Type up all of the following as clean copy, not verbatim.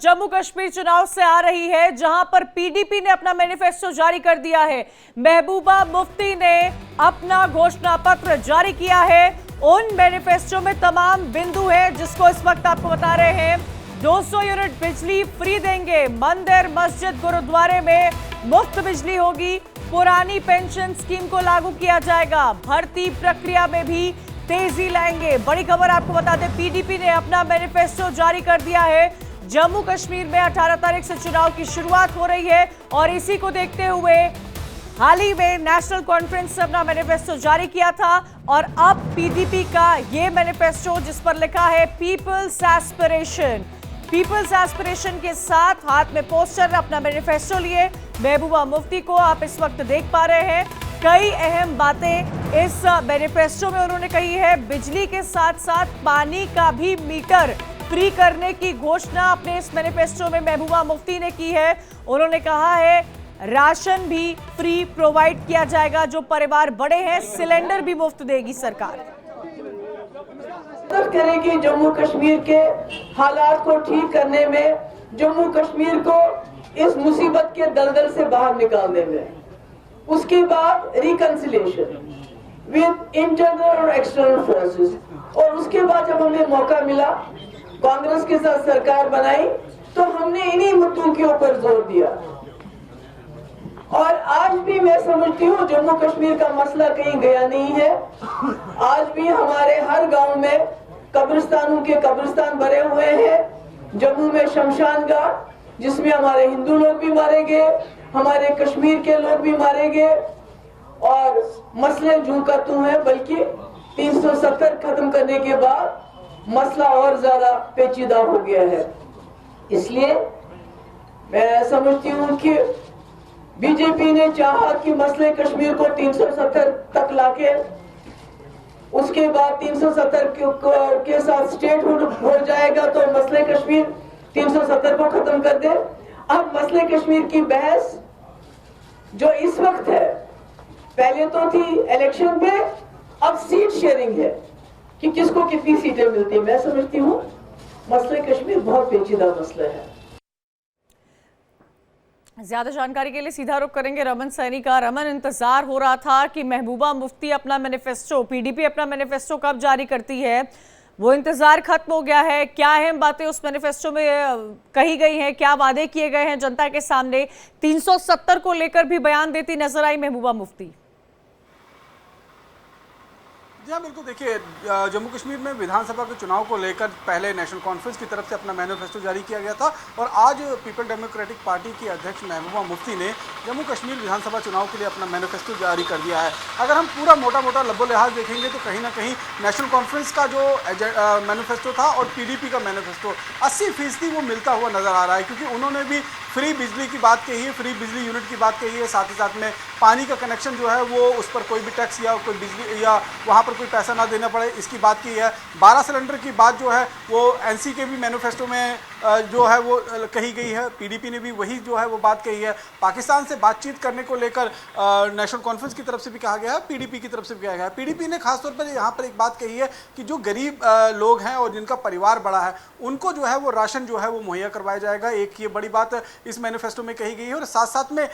जम्मू कश्मीर चुनाव से आ रही है, जहां पर पीडीपी ने अपना मैनिफेस्टो जारी कर दिया है। महबूबा मुफ्ती ने अपना घोषणा पत्र जारी किया है। उन मैनिफेस्टो में तमाम बिंदु है जिसको इस वक्त आपको बता रहे हैं। 200 यूनिट बिजली फ्री देंगे, मंदिर मस्जिद गुरुद्वारे में मुफ्त बिजली होगी, पुरानी पेंशन स्कीम को लागू किया जाएगा, भर्ती प्रक्रिया में भी तेजी लाएंगे। बड़ी खबर आपको बता दें, पीडीपी ने अपना मैनिफेस्टो जारी कर दिया है। जम्मू कश्मीर में 18 तारीख से चुनाव की शुरुआत हो रही है और इसी को देखते हुए हाल ही में नेशनल कॉन्फ्रेंस से अपना मैनिफेस्टो जारी किया था और अब पीडीपी का ये मैनिफेस्टो जिस पर लिखा है पीपल्स एस्पिरेशन, पीपल्स एस्पिरेशन के साथ हाथ में पोस्टर अपना मैनिफेस्टो लिए महबूबा मुफ्ती को आप इस वक्त देख पा रहे हैं। कई अहम बातें इस मैनिफेस्टो में उन्होंने कही है। बिजली के साथ साथ पानी का भी मीटर फ्री करने की घोषणा अपने इस मैनिफेस्टो में महबूबा मुफ्ती ने की है। उन्होंने कहा है राशन भी फ्री प्रोवाइड किया जाएगा, जो परिवार बड़े हैं सिलेंडर भी मुफ्त देगी सरकार। मदद करेगी जम्मू कश्मीर के हालात को ठीक करने में, जम्मू कश्मीर को इस मुसीबत के दलदल से बाहर निकालने में। उसके बाद रिकंसिलिएशन विद इंटरनल और एक्सटर्नल फोर्सेस, और उसके बाद जब हमें मौका मिला कांग्रेस के साथ सरकार बनाई तो हमने इन्हीं मुद्दों के ऊपर जोर दिया। और आज भी मैं समझती हूँ जम्मू कश्मीर का मसला कहीं गया नहीं है। आज भी हमारे हर गांव में कब्रिस्तानों के कब्रिस्तान भरे हुए हैं। जम्मू में शमशान घाट जिसमें हमारे हिंदू लोग भी मारे गए, हमारे कश्मीर के लोग भी मारे गए, और मसले जूं का तू है, बल्कि 370 खत्म करने के बाद मसला और ज्यादा पेचीदा हो गया है। इसलिए मैं समझती हूँ कि बीजेपी ने चाहा कि मसले कश्मीर को 370 तक लाके उसके बाद 370 के साथ स्टेटहुड हो जाएगा तो मसले कश्मीर 370 को खत्म कर दे। अब मसले कश्मीर की बहस जो इस वक्त है, पहले तो थी इलेक्शन पे, अब सीट शेयरिंग है कि किसको कितनी सीटें मिलती है। मैं समझती हूँ मसले कश्मीर बहुत पेचीदा मसला है। ज्यादा जानकारी के लिए सीधा रुख करेंगे रमन सैनी का। रमन, इंतजार हो रहा था कि महबूबा मुफ्ती अपना मैनिफेस्टो, पीडीपी अपना मैनिफेस्टो कब जारी करती है, वो इंतजार खत्म हो गया है। क्या अहम बातें उस मैनिफेस्टो में कही गई हैं, क्या वादे किए गए हैं जनता के सामने? 370 को लेकर भी बयान देती नजर आई महबूबा मुफ्ती। जी हाँ, बिल्कुल। देखिए, जम्मू कश्मीर में विधानसभा के चुनाव को लेकर पहले नेशनल कॉन्फ्रेंस की तरफ से अपना मैनिफेस्टो जारी किया गया था और आज पीपल डेमोक्रेटिक पार्टी की अध्यक्ष महबूबा मुफ्ती ने जम्मू कश्मीर विधानसभा चुनाव के लिए अपना मैनिफेस्टो जारी कर दिया है। अगर हम पूरा मोटा मोटा लब्बो लिहाज देखेंगे तो कहीं ना कहीं नेशनल कॉन्फ्रेंस का जो मैनिफेस्टो था और पीडीपी का मैनिफेस्टो 80% वो मिलता हुआ नजर आ रहा है, क्योंकि उन्होंने भी फ्री बिजली की बात कही है, फ्री बिजली यूनिट की बात कही है, साथ ही साथ में पानी का कनेक्शन जो है वो उस पर कोई भी टैक्स या कोई बिजली या वहाँ पर कोई पैसा ना देना पड़े, इसकी बात की है। 12 सिलेंडर की बात जो है वो एनसी के भी मैनिफेस्टो में जो है वो कही गई है। पीडीपी ने भी वही जो है वो बात कही है। पाकिस्तान से बातचीत करने को लेकर नेशनल कॉन्फ्रेंस की तरफ से भी कहा गया है, पीडीपी की तरफ से भी कहा गया है। पीडीपी ने खासतौर पर यहाँ पर एक बात कही है कि जो गरीब लोग हैं और जिनका परिवार बड़ा है उनको जो है वो राशन जो है वो मुहैया करवाया जाएगा, एक ये बड़ी बात इस मैनिफेस्टो में कही गई है। और साथ साथ में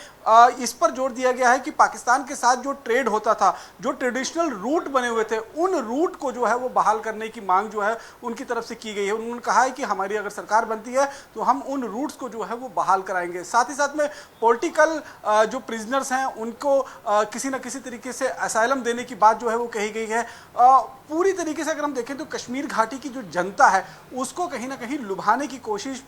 इस पर जोर दिया गया है कि पाकिस्तान के साथ जो ट्रेड होता था, जो ट्रेडिशनल रूट बने हुए थे, उन रूट को जो है वो बहाल करने की मांग जो है उनकी तरफ से की गई है। उन्होंने कहा है कि हमारी अगर सरकार बनती है तो हम उन रूट्स को जो है वो बहाल कराएंगे। साथ ही साथ में पॉलिटिकल जो प्रिजनर्स हैं उनको किसी न किसी तरीके से असाइलम देने की बात जो है वो कही गई है। पूरी तरीके से अगर हम देखें तो कश्मीर घाटी की जो जनता है उसको कहीं ना कहीं लुभाने की कोशिश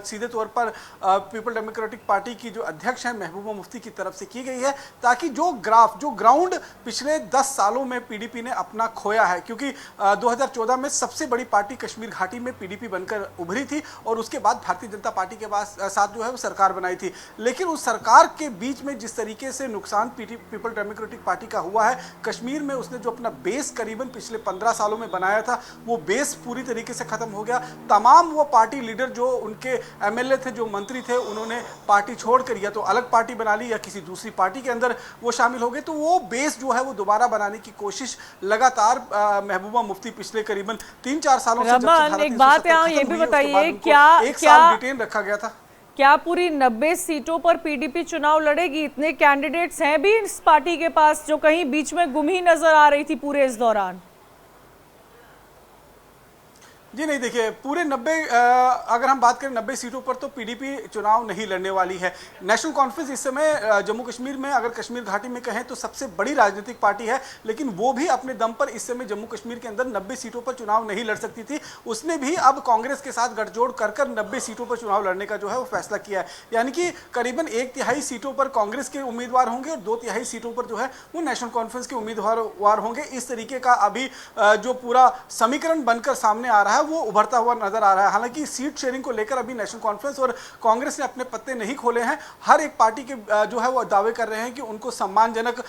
सीधे तौर पर पीपल डेमोक्रेटिक पार्टी की जो अध्यक्ष हैं महबूबा मुफ्ती की तरफ से की गई है, ताकि जो ग्राउंड पिछले 10 सालों में पीडीपी ने अपना खोया है, क्योंकि 2014 में सबसे बड़ी पार्टी कश्मीर घाटी में पीडीपी बनकर उभरी थी और उसके बाद भारतीय जनता पार्टी के साथ जो है वो सरकार बनाई थी। लेकिन उस सरकार के बीच में जिस तरीके से नुकसान पीपल डेमोक्रेटिक पार्टी का हुआ है, कश्मीर में उसने जो अपना बेस करीबन पिछले 15 सालों में बनाया था वो बेस पूरी तरीके से खत्म हो गया। तमाम वो पार्टी लीडर जो उनके एमएलए थे, जो मंत्री थे, उन्होंने पार्टी छोड़कर या तो अलग पार्टी बना ली या किसी दूसरी पार्टी के अंदर वो शामिल हो गए। तो वो बेस जो है वो दोबारा बनाने की कोशिश लगातार महबूबा मुफ्ती पिछले करीबन 3-4 सालों से एक बात यहाँ ये भी बताइए, क्या एक साल डिटेन रखा गया था। क्या पूरी 90 सीटों पर पीडीपी चुनाव लड़ेगी? इतने कैंडिडेट्स हैं भी इस पार्टी के पास जो कहीं बीच में गुम ही नजर आ रही थी पूरे इस दौरान। जी नहीं, देखिए पूरे 90 अगर हम बात करें 90 सीटों पर तो पीडीपी चुनाव नहीं लड़ने वाली है। नेशनल कॉन्फ्रेंस इस समय जम्मू कश्मीर में, अगर कश्मीर घाटी में कहें तो सबसे बड़ी राजनीतिक पार्टी है, लेकिन वो भी अपने दम पर इस समय जम्मू कश्मीर के अंदर 90 सीटों पर चुनाव नहीं लड़ सकती थी। उसने भी अब कांग्रेस के साथ गठजोड़ कर 90 सीटों पर चुनाव लड़ने का जो है वो फैसला किया है। यानी कि करीबन 1/3 सीटों पर कांग्रेस के उम्मीदवार होंगे और 2/3 सीटों पर जो है वो नेशनल कॉन्फ्रेंस के उम्मीदवार होंगे। इस तरीके का अभी जो पूरा समीकरण बनकर सामने आ रहा है वो उभरता हुआ नजर आ रहा है। हालांकि सीट शेयरिंग को लेकर अभी नेशनल कॉन्फ्रेंस और कांग्रेस ने अपने पत्ते नहीं खोले हैं। हर एक पार्टी के जो है वो दावे कर रहे हैं कि उनको सम्मानजनक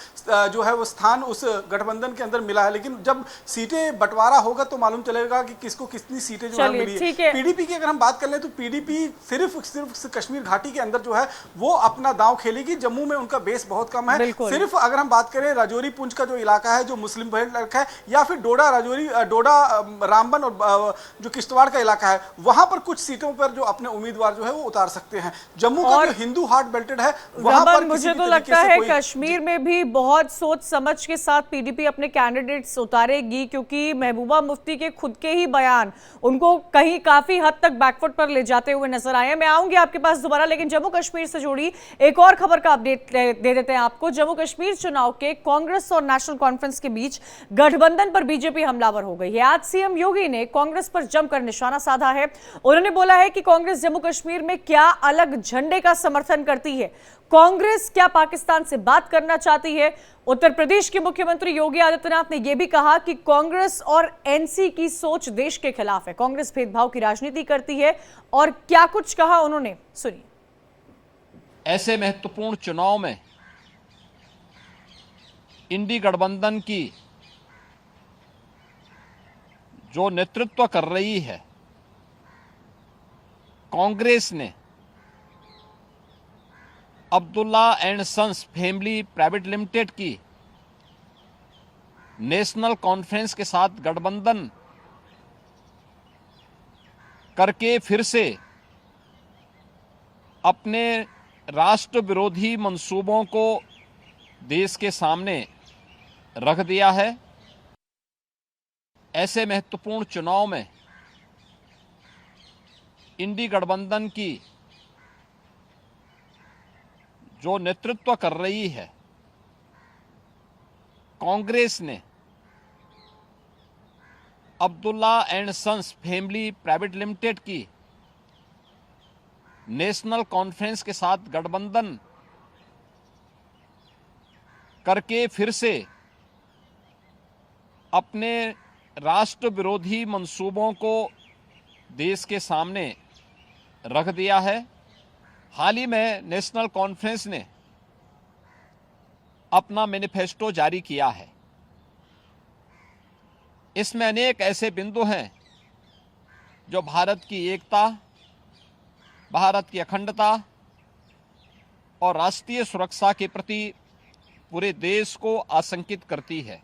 जो है वो स्थान उस गठबंधन के अंदर मिला है, लेकिन जब सीटें बंटवारा होगा तो मालूम चलेगा कि किसको कितनी सीटें जो है मिली है। पीडीपी की अगर हम बात कर लें तो पीडीपी सिर्फ कश्मीर घाटी के अंदर जो है वो अपना दांव खेलेगी। जम्मू में उनका बेस बहुत कम है। सिर्फ अगर हम बात करें राजौरी पुंछ का जो इलाका है जो मुस्लिम बेल्ट है, या फिर डोडा राजौरी, डोडा रामबन और जो किश्तवाड़ का इलाका है, वहां पर कुछ सीटों पर जो अपने उम्मीदवार जो है वो उतार सकते हैं। जम्मू का जो हिंदू हार्ट बेल्टेड है वहां पर मुझे तो लगता है कश्मीर में भी बहुत सोच समझ के साथ पीडीपी अपने कैंडिडेट्स उतारेगी, क्योंकि महबूबा मुफ्ती के खुद के ही बयान उनको कहीं काफी हद तक बैकफुट पर ले जाते हुए नजर आए हैं। मैं आऊंगी आपके पास दोबारा, लेकिन जम्मू कश्मीर से जुड़ी एक और खबर का अपडेट दे देते हैं आपको। जम्मू कश्मीर चुनाव के कांग्रेस और नेशनल कॉन्फ्रेंस के बीच गठबंधन पर बीजेपी हमलावर हो गई है। आज सीएम योगी ने कांग्रेस पर जमकर निशाना साधा है। उन्होंने बोला है कि कांग्रेस जम्मू कश्मीर में क्या अलग झंडे का समर्थन करती है, कांग्रेस क्या पाकिस्तान से बात करना चाहती है। उत्तर प्रदेश के मुख्यमंत्री योगी आदित्यनाथ ने यह भी कहा कि कांग्रेस और एनसी की सोच देश के खिलाफ है, कांग्रेस भेदभाव की राजनीति करती है। और क्या कुछ कहा उन्होंने, सुनिए। ऐसे महत्वपूर्ण चुनाव में इंडी गठबंधन की जो नेतृत्व कर रही है कांग्रेस ने Abdullah and sons family private limited की नेशनल कॉन्फ्रेंस के साथ गठबंधन करके फिर से अपने राष्ट्र विरोधी मंसूबों को देश के सामने रख दिया है। ऐसे महत्वपूर्ण चुनाव में इंडी गठबंधन की जो नेतृत्व कर रही है कांग्रेस ने Abdullah and sons family private limited की नेशनल कॉन्फ्रेंस के साथ गठबंधन करके फिर से अपने राष्ट्र विरोधी मंसूबों को देश के सामने रख दिया है। हाल ही में नेशनल कॉन्फ्रेंस ने अपना मैनिफेस्टो जारी किया है। इसमें अनेक ऐसे बिंदु हैं जो भारत की एकता, भारत की अखंडता और राष्ट्रीय सुरक्षा के प्रति पूरे देश को आशंकित करती है।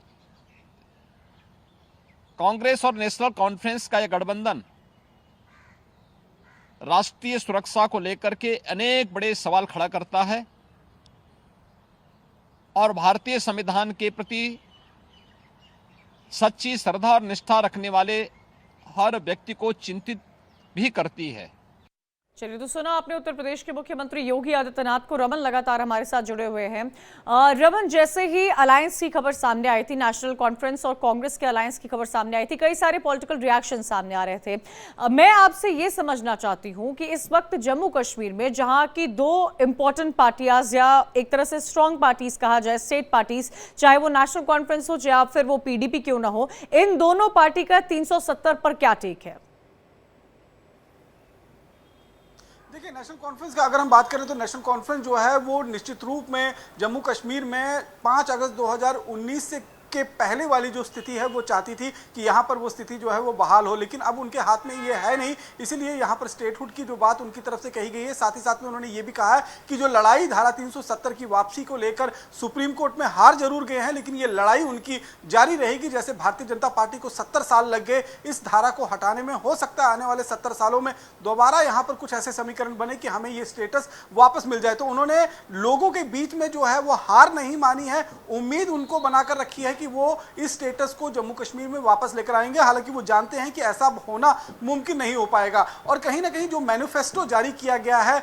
कांग्रेस और नेशनल कॉन्फ्रेंस का यह गठबंधन राष्ट्रीय सुरक्षा को लेकर के अनेक बड़े सवाल खड़ा करता है और भारतीय संविधान के प्रति सच्ची श्रद्धा और निष्ठा रखने वाले हर व्यक्ति को चिंतित भी करती है। चलिए, तो सुना आपने उत्तर प्रदेश के मुख्यमंत्री योगी आदित्यनाथ को। रमन लगातार हमारे साथ जुड़े हुए हैं। रमन, जैसे ही अलायंस की खबर सामने आई थी, नेशनल कॉन्फ्रेंस और कांग्रेस के अलायंस की खबर सामने आई थी, कई सारे पॉलिटिकल रिएक्शन सामने आ रहे थे। मैं आपसे ये समझना चाहती हूँ कि इस वक्त जम्मू कश्मीर में जहाँ की दो इंपॉर्टेंट पार्टियां या एक तरह से स्ट्रॉन्ग पार्टीज कहा जाए, स्टेट पार्टीज, चाहे वो नेशनल कॉन्फ्रेंस हो या फिर वो पीडीपी क्यों ना हो, इन दोनों पार्टी का 370 पर क्या टेक है? देखिए, नेशनल कॉन्फ्रेंस का अगर हम बात करें तो नेशनल कॉन्फ्रेंस जो है वो निश्चित रूप में जम्मू कश्मीर में 5 अगस्त 2019 से के पहले वाली जो स्थिति है वो चाहती थी कि यहाँ पर वो स्थिति जो है वो बहाल हो, लेकिन अब उनके हाथ में ये है नहीं, इसीलिए यहाँ पर स्टेटहुड की जो बात उनकी तरफ से कही गई है। साथ ही साथ में उन्होंने ये भी कहा है कि जो लड़ाई धारा 370 की वापसी को लेकर सुप्रीम कोर्ट में हार जरूर गए हैं, लेकिन ये लड़ाई उनकी जारी रहेगी। जैसे भारतीय जनता पार्टी को 70 साल लग गए इस धारा को हटाने में, हो सकता है आने वाले 70 सालों में दोबारा यहाँ पर कुछ ऐसे समीकरण बने कि हमें ये स्टेटस वापस मिल जाए। तो उन्होंने लोगों के बीच में जो है वो हार नहीं मानी है, उम्मीद उनको बनाकर रखी है कि वो इस स्टेटस को जम्मू कश्मीर में वापस लेकर आएंगे। हालांकि वो जानते हैं कि ऐसा होना मुमकिन नहीं हो पाएगा। और कहीं ना कहीं जो मैनिफेस्टो जारी किया गया है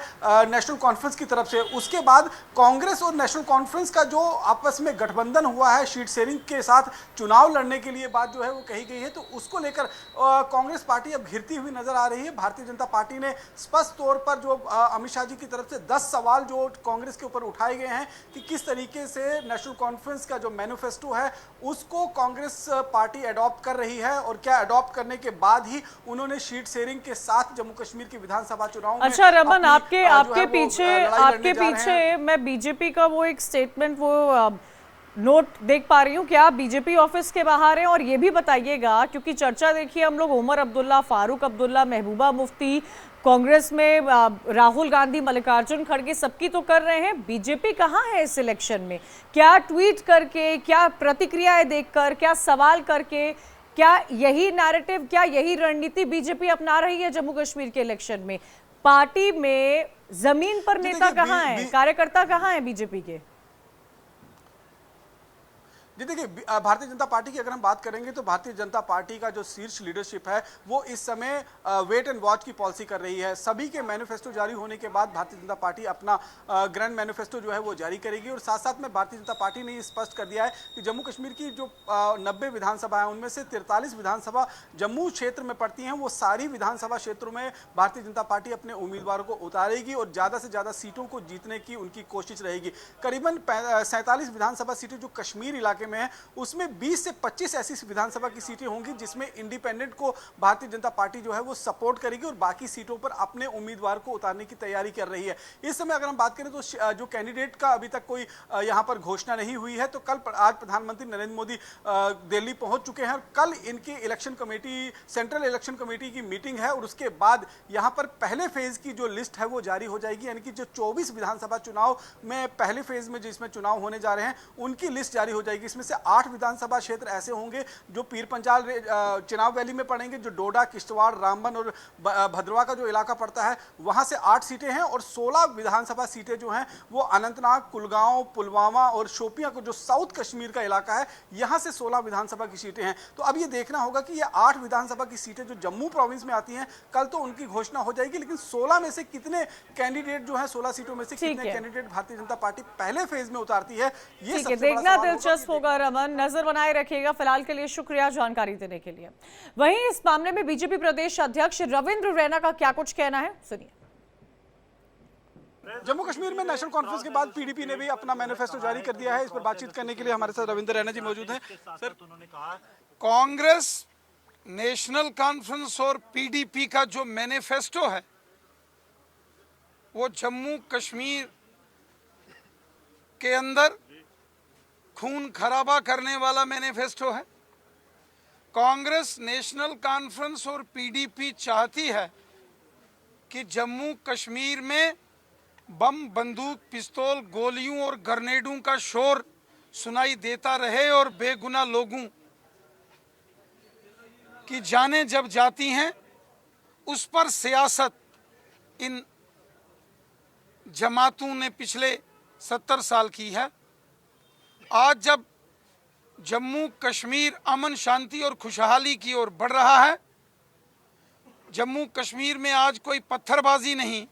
नेशनल कॉन्फ्रेंस की तरफ से, उसके बाद कांग्रेस और नेशनल कॉन्फ्रेंस का जो आपस में गठबंधन हुआ है शीट शेयरिंग के साथ चुनाव लड़ने के लिए बात जो है वो कही गई है, तो उसको लेकर कांग्रेस पार्टी अब घिरती हुई नजर आ रही है। भारतीय जनता पार्टी ने स्पष्ट तौर पर जो अमित शाह जी की तरफ से 10 सवाल जो कांग्रेस के ऊपर उठाए गए हैं कि किस तरीके से नेशनल कॉन्फ्रेंस का जो मैनिफेस्टो है उसको कांग्रेस पार्टी अडॉप्ट कर रही है, और क्या अडॉप्ट करने के बाद ही उन्होंने शीट शेयरिंग के साथ जम्मू कश्मीर के विधानसभा चुनाव में। अच्छा रमन, आपके पीछे मैं बीजेपी का वो एक स्टेटमेंट वो नोट देख पा रही हूँ, क्या आप बीजेपी ऑफिस के बाहर हैं? और ये भी बताइएगा, क्योंकि चर्चा देखिए हम लोग उमर अब्दुल्ला, फारूक अब्दुल्ला, महबूबा मुफ्ती, कांग्रेस में राहुल गांधी, मल्लिकार्जुन खड़गे, सबकी तो कर रहे हैं, बीजेपी कहाँ है इस इलेक्शन में? क्या ट्वीट करके, क्या प्रतिक्रियाएं देखकर, क्या सवाल करके, क्या यही नैरेटिव, क्या यही रणनीति बीजेपी अपना रही है जम्मू कश्मीर के इलेक्शन में? पार्टी में जमीन पर नेता कहाँ है, कार्यकर्ता कहाँ है बीजेपी के? जी देखिए, भारतीय जनता पार्टी की अगर हम बात करेंगे तो भारतीय जनता पार्टी का जो शीर्ष लीडरशिप है वो इस समय वेट एंड वॉच की पॉलिसी कर रही है। सभी के मैनिफेस्टो जारी होने के बाद भारतीय जनता पार्टी अपना ग्रैंड मैनिफेस्टो जो है वो जारी करेगी। और साथ साथ में भारतीय जनता पार्टी ने ये स्पष्ट कर दिया है कि जम्मू कश्मीर की जो 90 विधानसभा है उनमें से 43 विधानसभा जम्मू क्षेत्र में पड़ती हैं, वो सारी विधानसभा क्षेत्रों में भारतीय जनता पार्टी अपने उम्मीदवारों को उतारेगी और ज़्यादा से ज़्यादा सीटों को जीतने की उनकी कोशिश रहेगी। करीबन 47 विधानसभा सीटें जो कश्मीर इलाके में है उसमें 20 से 25 ऐसी विधानसभा की सीटें होंगी जिसमें इंडिपेंडेंट को भारतीय जनता पार्टी जो है वो सपोर्ट करेगी और बाकी सीटों पर अपने उम्मीदवार को उतारने की तैयारी कर रही है। इस समय अगर हम बात करें तो जो कैंडिडेट का अभी तक कोई यहां पर घोषणा नहीं हुई है, तो आज प्रधानमंत्री नरेंद्र मोदी दिल्ली पहुंच चुके हैं। कल इनकी election committee, central election committee की मीटिंग है और उसके बाद यहां पर पहले फेज की जो लिस्ट है वो जारी हो जाएगी, यानी कि जो 24 विधानसभा चुनाव में पहले फेज में जिसमें चुनाव होने जा रहे हैं उनकी लिस्ट जारी हो जाएगी। इसमें से 8 विधानसभा क्षेत्र ऐसे होंगे जो पीर पंचाल चिनाब वैली में पड़ेंगे, जो डोडा, किश्तवाड़, रामबन और भद्रवा का जो इलाका पड़ता है वहां से 8 सीटें हैं, और 16 विधानसभा सीटें जो हैं वो अनंतनाग, कुलगांव, पुलवामा और शोपियां को जो साउथ कश्मीर का इलाका है यहां से 16 विधानसभा की सीटें हैं। तो अब ये देखना होगा कि ये 8 विधानसभा की सीटें जो जम्मू प्रोविंस में आती हैं कल तो उनकी घोषणा हो जाएगी, लेकिन 16 में से कितने कैंडिडेट जो है, 16 सीटों में से कितने कैंडिडेट भारतीय जनता पार्टी पहले फेज में उतारती है, ये सबसे देखना दिलचस्प होगा। रमन, नजर बनाए रखिएगा। फिलहाल के लिए शुक्रिया जानकारी देने के लिए। वहीं इस मामले में बीजेपी प्रदेश अध्यक्ष रविंद्र रैना का क्या कुछ कहना है, सुनिए। जम्मू कश्मीर में नेशनल कॉन्फ्रेंस के बाद पीडीपी ने भी अपना मैनिफेस्टो जारी कर दिया है। इस पर बातचीत करने के लिए हमारे साथ रविंद्र रैना जी मौजूद हैं। सर, उन्होंने कहा कांग्रेस, नेशनल कॉन्फ्रेंस और पीडीपी का जो मैनिफेस्टो है वो जम्मू कश्मीर के अंदर खून खराबा करने वाला मैनिफेस्टो है। कांग्रेस, नेशनल कॉन्फ्रेंस और पीडीपी चाहती है कि जम्मू कश्मीर में बम, बंदूक, पिस्तौल, गोलियों और ग्रेनेडों का शोर सुनाई देता रहे और बेगुनाह लोगों की जानें जब जाती हैं उस पर सियासत इन जमातों ने पिछले 70 साल की है। आज जब जम्मू कश्मीर अमन, शांति और खुशहाली की ओर बढ़ रहा है, जम्मू कश्मीर में आज कोई पत्थरबाजी नहीं,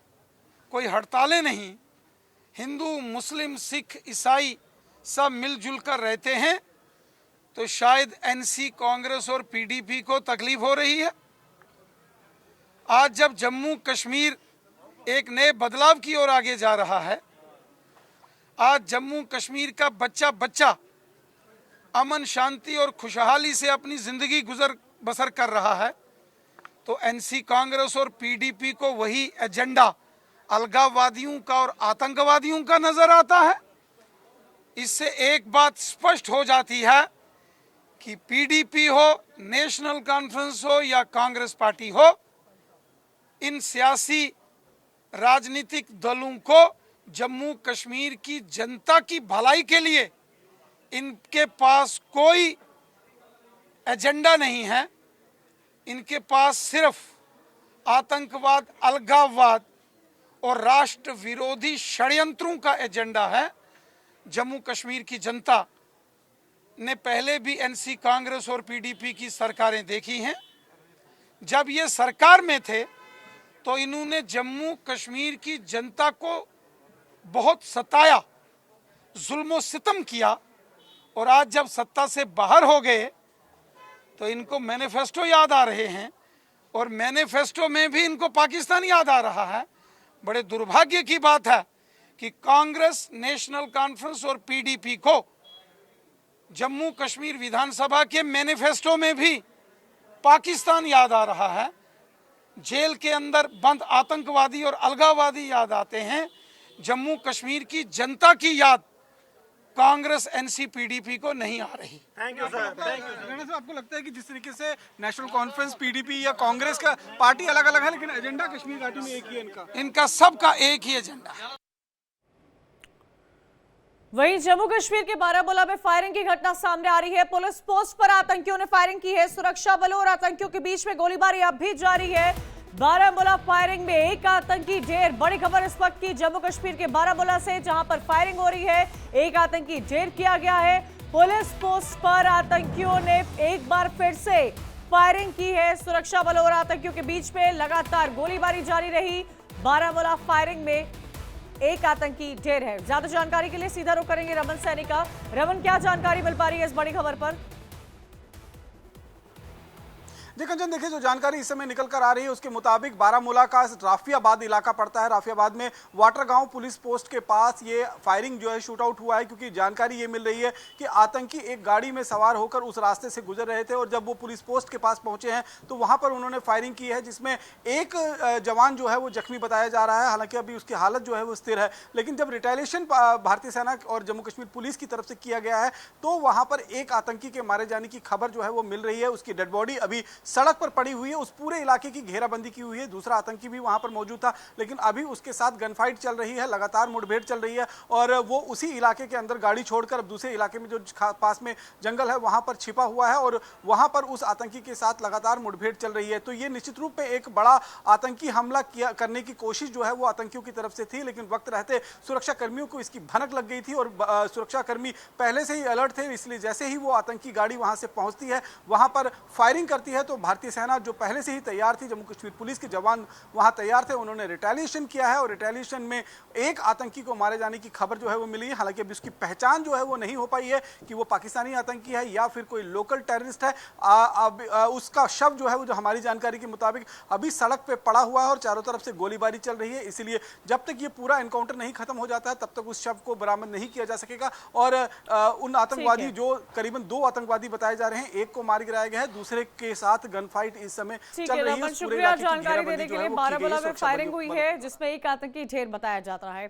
कोई हड़तालें नहीं, हिंदू, मुस्लिम, सिख, ईसाई सब मिलजुल कर रहते हैं, तो शायद एनसी, कांग्रेस और पीडीपी को तकलीफ हो रही है। आज जब जम्मू कश्मीर एक नए बदलाव की ओर आगे जा रहा है, आज जम्मू कश्मीर का बच्चा बच्चा अमन, शांति और खुशहाली से अपनी जिंदगी गुजर बसर कर रहा है, तो एनसी, कांग्रेस और पीडीपी को वही एजेंडा अलगाववादियों का और आतंकवादियों का नजर आता है। इससे एक बात स्पष्ट हो जाती है कि पीडीपी हो, नेशनल कॉन्फ्रेंस हो या कांग्रेस पार्टी हो, इन सियासी राजनीतिक दलों को जम्मू कश्मीर की जनता की भलाई के लिए इनके पास कोई एजेंडा नहीं है। इनके पास सिर्फ आतंकवाद, अलगाववाद और राष्ट्र विरोधी षड्यंत्रों का एजेंडा है। जम्मू कश्मीर की जनता ने पहले भी एनसी कांग्रेस और पीडीपी की सरकारें देखी हैं। जब ये सरकार में थे तो इन्होंने जम्मू कश्मीर की जनता को बहुत सताया, जुल्म सितम किया, और आज जब सत्ता से बाहर हो गए तो इनको मैनिफेस्टो याद आ रहे हैं, और मैनिफेस्टो में भी इनको पाकिस्तान याद आ रहा है। बड़े दुर्भाग्य की बात है कि कांग्रेस, नेशनल कॉन्फ्रेंस और पीडीपी को जम्मू कश्मीर विधानसभा के मैनिफेस्टो में भी पाकिस्तान याद आ रहा है। जेल के अंदर बंद आतंकवादी और अलगाववादी याद आते हैं। जम्मू कश्मीर की जनता की याद कांग्रेस, एनसी, पीडीपी को नहीं आ रही। Thank you sir. राणा साहब, आपको लगता है कि जिस तरीके से नेशनल कॉन्फ्रेंस, पीडीपी या कांग्रेस का पार्टी अलग अलग है लेकिन एजेंडा कश्मीर घाटी में एक ही है इनका सबका एक ही एजेंडा है। वहीं जम्मू कश्मीर के बारामूला में फायरिंग की घटना सामने आ रही है। पुलिस पोस्ट पर आतंकियों ने फायरिंग की है। सुरक्षा बलों और आतंकियों के बीच में गोलीबारी अब भी जारी है। बारामूला फायरिंग में एक आतंकी ढेर। बड़ी खबर इस वक्त की जम्मू कश्मीर के बारामूला से, जहां पर फायरिंग हो रही है। एक आतंकी ढेर किया गया है। पुलिस पोस्ट पर आतंकियों ने एक बार फिर से फायरिंग की है। सुरक्षा बलों और आतंकियों के बीच में लगातार गोलीबारी जारी रही। बारामूला फायरिंग में एक आतंकी ढेर है। ज्यादा जानकारी के लिए सीधा रुख करेंगे रमन सैनी का। रमन, क्या जानकारी मिल पा रही है इस बड़ी खबर पर? कंचन, देखिए जो जानकारी इस समय निकल कर आ रही है उसके मुताबिक बारामूला का राफियाबाद इलाका पड़ता है। राफियाबाद में वाटर गांव पुलिस पोस्ट के पास ये फायरिंग जो है शूट आउट हुआ है, क्योंकि जानकारी ये मिल रही है कि आतंकी एक गाड़ी में सवार होकर उस रास्ते से गुजर रहे थे और जब वो पुलिस पोस्ट के पास पहुंचे हैं तो वहां पर उन्होंने फायरिंग की है, जिसमें एक जवान जो है वो जख्मी बताया जा रहा है। हालांकि अभी उसकी हालत जो है वो स्थिर है, लेकिन जब रिटेलिएशन भारतीय सेना और जम्मू कश्मीर पुलिस की तरफ से किया गया है तो वहां पर एक आतंकी के मारे जाने की खबर जो है वो मिल रही है। उसकी डेड बॉडी अभी सड़क पर पड़ी हुई है। उस पूरे इलाके की घेराबंदी की हुई है। दूसरा आतंकी भी वहां पर मौजूद था, लेकिन अभी उसके साथ गनफाइट चल रही है, लगातार मुठभेड़ चल रही है और वो उसी इलाके के अंदर गाड़ी छोड़कर अब दूसरे इलाके में जो पास में जंगल है वहां पर छिपा हुआ है और वहां पर उस आतंकी के साथ लगातार मुठभेड़ चल रही है। तो ये निश्चित रूप में एक बड़ा आतंकी हमला करने की कोशिश जो है वो आतंकियों की तरफ से थी, लेकिन वक्त रहते सुरक्षा कर्मियों को इसकी भनक लग गई थी और सुरक्षा कर्मी पहले से ही अलर्ट थे। इसलिए जैसे ही वो आतंकी गाड़ी वहां से पहुंचती है, वहां पर फायरिंग करती है, तो भारतीय सेना जो पहले से ही तैयार थी, जम्मू कश्मीर पुलिस के जवान वहां तैयार थे, उन्होंने रिटेलिएशन किया है और रिटेलिएशन में एक आतंकी को मारे जाने की खबर जो है वो मिली है। हालांकि अभी उसकी पहचान जो है वो नहीं हो पाई है कि वो पाकिस्तानी आतंकी है या फिर कोई लोकल टेररिस्ट है। उसका शव जो है वो, जो हमारी जानकारी के मुताबिक, अभी सड़क पे पड़ा हुआ है और चारों तरफ से गोलीबारी चल रही है। इसलिए जब तक ये पूरा एनकाउंटर नहीं खत्म हो जाता है तब तक उस शव को बरामद नहीं किया जा सकेगा। और उन आतंकवादी, जो करीबन 2 आतंकवादी बताए जा रहे हैं, एक को मार गिराया गया है, दूसरे के साथ गनफाइट इस समय चल रही है। शुक्रिया जानकारी देने के लिए। बारामूला में फायरिंग हुई है जिसमें एक आतंकी ढेर बताया जाता है।